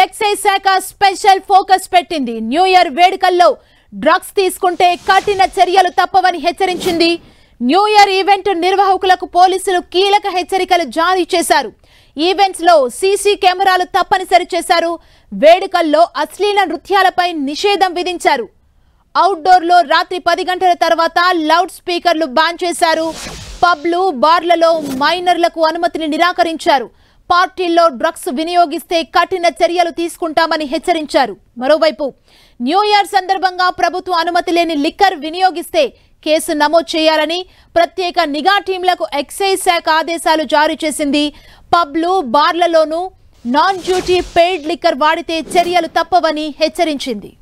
Excise శాఖ special focus పెట్టింది. New year వేడుకల్లో డ్రగ్స్ తీసుకుంటే కఠిన చర్యలు తప్పవని హెచ్చరించింది. న్యూ ఇయర్ ఈవెంట్ నిర్వాహకులకు పోలీసులు కీలక హెచ్చరికలు జారీ చేశారు. ఈవెంట్స్ లో సీసీ కెమెరాలు తప్పనిసరి చేశారు. వేడుకల్లో అశ్లీల నృత్యాలపై నిషేధం విధించారు. అవుట్డోర్ లో రాత్రి 10 గంటల తర్వాత లౌడ్ స్పీకర్లు బ్యాన్ చేశారు. పబ్లు, బార్లలో మైనర్లకు అనుమతిని నిరాకరించారు. పార్టీల్లో డ్రగ్స్ వినియోగిస్తే కఠిన చర్యలు తీసుకుంటామని హెచ్చరించారు. మరోవైపు న్యూ ఇయర్ సందర్భంగా ప్రభుత్వ అనుమతి లేని లిక్కర్ వినియోగిస్తే కేసు నమోదు చేయాలని ప్రత్యేక నిఘా టీంలకు ఎక్సైజ్ శాఖ ఆదేశాలు జారీ చేసింది. పబ్లు, బార్లలోనూ నాన్ డ్యూటీ పెయిడ్ లిక్కర్ వాడితే చర్యలు తప్పవని హెచ్చరించింది.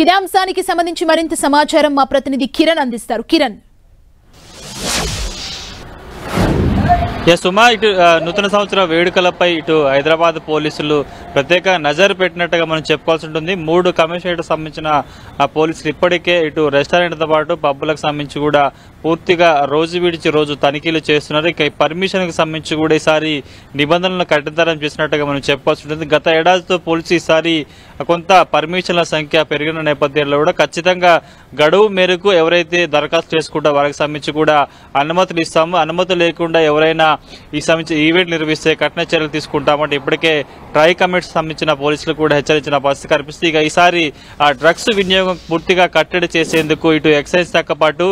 ఇదే అంశానికి సంబంధించి మరింత సమాచారం మా ప్రతినిధి కిరణ్ అందిస్తారు. కిరణ్, సుమా, ఇటు నూతన సంవత్సర వేడుకలపై ఇటు హైదరాబాద్ పోలీసులు ప్రత్యేక నజర్ పెట్టినట్టుగా మనం చెప్పుకోవాల్సి ఉంటుంది. 3 కమిషనరేట్ సంబంధించిన పోలీసులు ఇప్పటికే ఇటు రెస్టారెంట్తో పాటు పబ్బులకు సంబంధించి కూడా పూర్తిగా రోజు విడిచి రోజు తనిఖీలు చేస్తున్నారు. ఇక పర్మిషన్కి సంబంధించి కూడా ఈసారి నిబంధనలను కఠినతరం చేసినట్టుగా మనం చెప్పుకోవాల్సి ఉంటుంది. గత ఏడాదితో పోల్చి ఈసారి కొంత పర్మిషన్ల సంఖ్య పెరిగిన నేపథ్యంలో కూడా ఖచ్చితంగా గడువు మేరకు ఎవరైతే దరఖాస్తు చేసుకుంటారో వారికి సంబంధించి కూడా అనుమతులు ఇస్తాము. అనుమతి లేకుండా ఎవరైనా ఈ సంబంధించి ఈవెంట్ నిర్వహిస్తే కఠిన చర్యలు తీసుకుంటామంటే ఇప్పటికే ట్రై కమిటీకి సంబంధించిన పోలీసులు కూడా హెచ్చరించిన పరిస్థితి కనిపిస్తుంది. ఇక ఈసారి ఆ డ్రగ్స్ వినియోగం పూర్తిగా కట్టడి చేసేందుకు ఇటు ఎక్సైజ్ శాఖ పాటు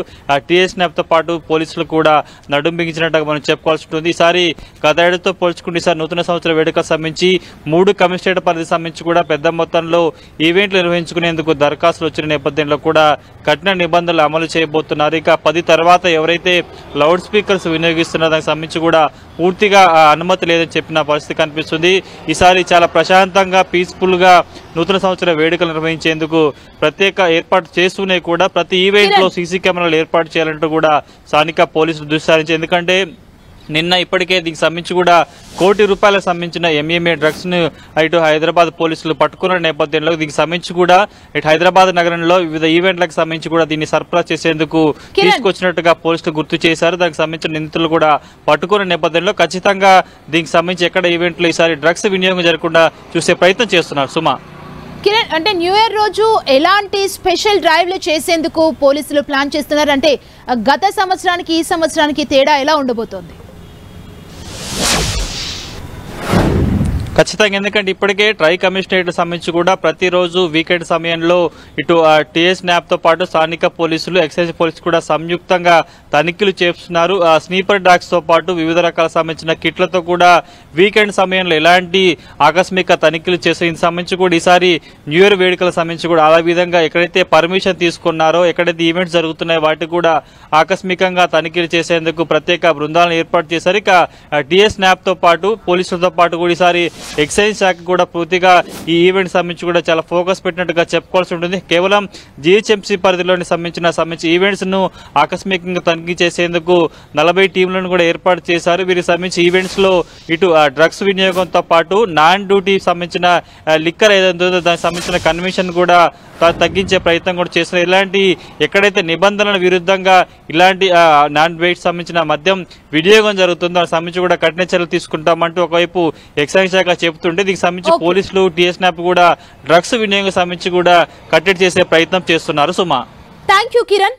టీఎస్ఎన్ఎఫ్తో పాటు పోలీసులు కూడా నడుం బిగించినట్టుగా మనం చెప్పుకోవాల్సి ఉంటుంది. ఈసారి గత ఏడాదితో పోల్చుకుంటే ఈసారి నూతన సంవత్సర వేడుకకు సంబంధించి 3 కమిషనరేట్ పరిధికి సంబంధించి కూడా పెద్ద మొత్తంలో ఈవెంట్లు నిర్వహించుకునేందుకు దరఖాస్తులు వచ్చిన నేపథ్యంలో కూడా కఠిన నిబంధనలు అమలు చేయబోతున్నారు. ఇక 10 తర్వాత ఎవరైతే లౌడ్ స్పీకర్స్ వినియోగిస్తున్నారో దానికి సంబంధించి కూడా పూర్తిగా అనుమతి లేదని చెప్పిన పరిస్థితి కనిపిస్తుంది. ఈసారి చాలా ప్రశాంతంగా పీస్ఫుల్ గా నూతన సంవత్సర వేడుకలు నిర్వహించేందుకు ప్రత్యేక ఏర్పాటు చేస్తూనే కూడా ప్రతి ఈవెంట్ లో సీసీ కెమెరాలు ఏర్పాటు చేయాలంటూ కూడా స్థానిక పోలీసులు దృష్టి సారించారు. ఎందుకంటే నిన్న ఇప్పటికే దీనికి సంబంధించి కూడా ₹1 కోటి సంబంధించిన ఎంఏ డ్రగ్స్ ను ఇటు హైదరాబాద్ పోలీసులు పట్టుకున్న నేపథ్యంలో దీనికి సంబంధించి కూడా ఇటు హైదరాబాద్ నగరంలో వివిధ ఈవెంట్లకు సంబంధించి కూడా దీన్ని సరఫరా చేసేందుకు తీసుకొచ్చినట్టుగా పోలీసులు గుర్తు చేశారు. దానికి సంబంధించిన నిందితులు కూడా పట్టుకున్న నేపథ్యంలో ఖచ్చితంగా దీనికి సంబంధించి ఎక్కడ ఈవెంట్లో ఈసారి డ్రగ్స్ వినియోగం జరగకుండా చూసే ప్రయత్నం చేస్తున్నారు. సుమా, కిరణ్, అంటే న్యూ ఇయర్ రోజు ఎలాంటి స్పెషల్ డ్రైవ్లు చేసేందుకు పోలీసులు ప్లాన్ చేస్తున్నారు? అంటే గత సంవత్సరానికి ఈ సంవత్సరానికి తేడా ఎలా ఉండబోతోంది? ఖచ్చితంగా, ఎందుకంటే ఇప్పటికే ట్రై కమిషనరేట్ సంబంధించి కూడా ప్రతిరోజు వీకెండ్ సమయంలో ఇటు టీఎస్ఎన్ఎఫ్ తో పాటు స్థానిక పోలీసులు, ఎక్సైజ్ పోలీసులు కూడా సంయుక్తంగా తనిఖీలు చేస్తున్నారు. స్నీపర్ డాగ్స్ తో పాటు వివిధ రకాల సంబంధించిన కిట్లతో కూడా వీకెండ్ సమయంలో ఎలాంటి ఆకస్మిక తనిఖీలు చేసే సంబంధించి కూడా ఈసారి న్యూ ఇయర్ వేడుకల సంబంధించి కూడా అలా విధంగా ఎక్కడైతే పర్మిషన్ తీసుకున్నారో, ఎక్కడైతే ఈవెంట్స్ జరుగుతున్నాయో వాటికి కూడా ఆకస్మికంగా తనిఖీలు చేసేందుకు ప్రత్యేక బృందాలను ఏర్పాటు చేశారు. ఇక టీఎస్ఎన్ఎఫ్ తో పాటు పోలీసులతో పాటు కూడా ఈసారి ఎక్సైజ్ శాఖ కూడా పూర్తిగా ఈ ఈవెంట్ సంబంధించి కూడా చాలా ఫోకస్ పెట్టినట్టుగా చెప్పుకోవాల్సి ఉంటుంది. కేవలం జీహెచ్ఎంసీ పరిధిలోని సంబంధించిన ఈవెంట్స్ ను ఆకస్మికంగా తనిఖీ చేసేందుకు 40 టీంలను కూడా ఏర్పాటు చేశారు. వీరికి సంబంధించి ఈవెంట్స్ లో ఇటు డ్రగ్స్ వినియోగంతో పాటు నాన్ డ్యూటీ సంబంధించిన లిక్కర్ ఏదైతే దానికి సంబంధించిన కన్వెన్షన్ కూడా తగ్గించే ప్రయత్నం కూడా చేస్తున్నారు. ఇలాంటి ఎక్కడైతే నిబంధనల విరుద్ధంగా ఇలాంటి నాన్ వెయిట్ సంబంధించిన మద్యం వినియోగం జరుగుతుందో దానికి సంబంధించి కూడా కఠిన చర్యలు తీసుకుంటామంటూ ఒకవైపు ఎక్సైజ్ శాఖ చెబుతుంటే దీనికి సంబంధించి పోలీసులు, టీఎస్ఎన్ఎఫ్ కూడా డ్రగ్స్ వినియోగం సంబంధించి కూడా కట్టడి చేసే ప్రయత్నం చేస్తున్నారు. సుమా, థ్యాంక్ యూ కిరణ్.